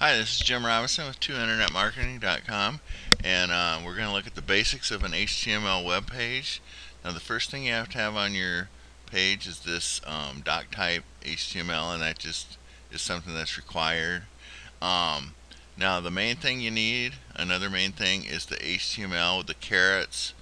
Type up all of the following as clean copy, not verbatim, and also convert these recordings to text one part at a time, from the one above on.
Hi, this is Jim Robinson with 2internetmarketing.com, and we're going to look at the basics of an HTML web page. Now, the first thing you have to have on your page is this doc type HTML, and that just is something that's required. Now, the main thing you need, another main thing, is the HTML with the carets,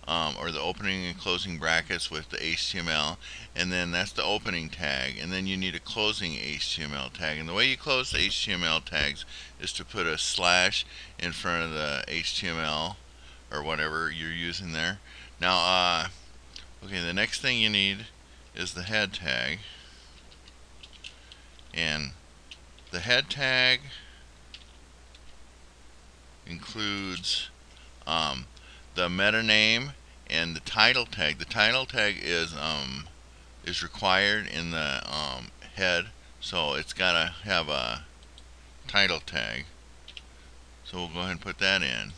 or the opening and closing brackets with the HTML, and then that's the opening tag, and then you need a closing HTML tag. And the way you close the HTML tags is to put a slash in front of the HTML or whatever you're using there. Now, okay, the next thing you need is the head tag, and the head tag includes the meta name and the title tag. The title tag is required in the head, so it's got to have a title tag. So we'll go ahead and put that in.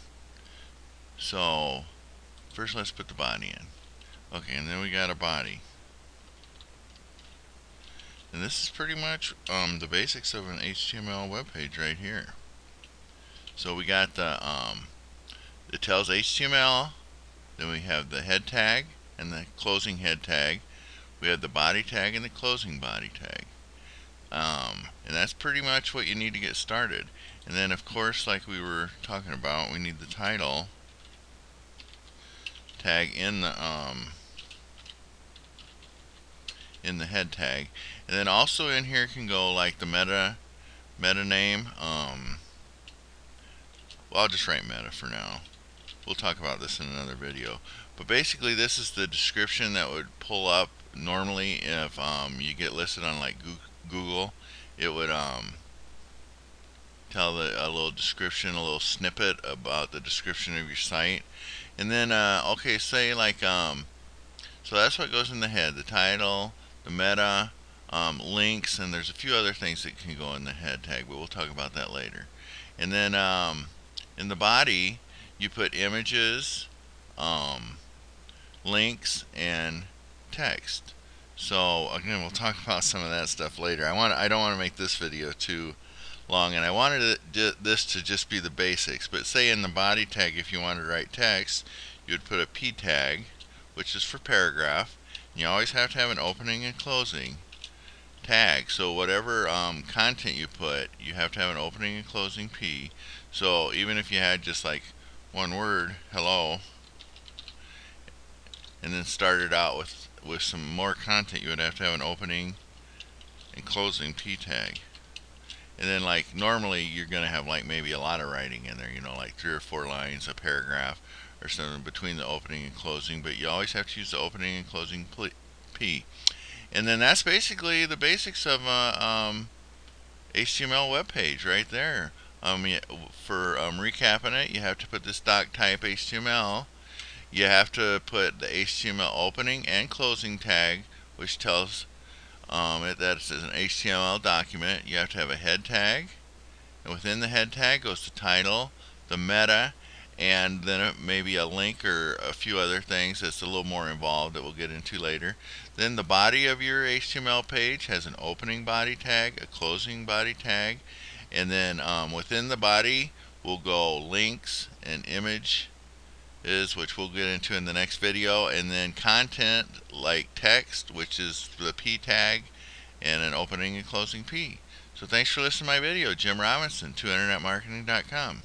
So first let's put the body in. Okay, and then we got a body. And this is pretty much the basics of an HTML web page right here. So we got the it tells HTML, then we have the head tag and the closing head tag. We have the body tag and the closing body tag. And that's pretty much what you need to get started. And then, of course, like we were talking about, we need the title tag in the head tag. And then also in here can go like the meta name. Well, I'll just write meta for now. We'll talk about this in another video. But basically, this is the description that would pull up normally if you get listed on like Google. It would tell a little description, a little snippet about the description of your site. And then, okay, say like, so that's what goes in the head, the title, the meta, links, and there's a few other things that can go in the head tag, but we'll talk about that later. And then in the body, you put images, links, and text. So again, we'll talk about some of that stuff later. I don't want to make this video too long, and I wanted this to just be the basics. But say in the body tag, if you wanted to write text, you would put a P tag, which is for paragraph. And you always have to have an opening and closing tag. So whatever content you put, you have to have an opening and closing P. So even if you had just like one word, hello, and then started out with some more content, you would have to have an opening and closing P tag. And then like normally you're going to have like maybe a lot of writing in there, you know, like 3 or 4 lines, a paragraph or something between the opening and closing, but you always have to use the opening and closing P. And then that's basically the basics of a HTML web page right there. For recapping it, you have to put this doc type HTML. You have to put the HTML opening and closing tag, which tells that it's an HTML document. You have to have a head tag, and within the head tag goes the title, the meta, and then maybe a link or a few other things that's a little more involved that we'll get into later. Then the body of your HTML page has an opening body tag, a closing body tag, and then within the body will go links and image, which we'll get into in the next video, and then content like text, which is the P tag, and an opening and closing P. So thanks for listening to my video. Jim Robinson, 2internetmarketing.com.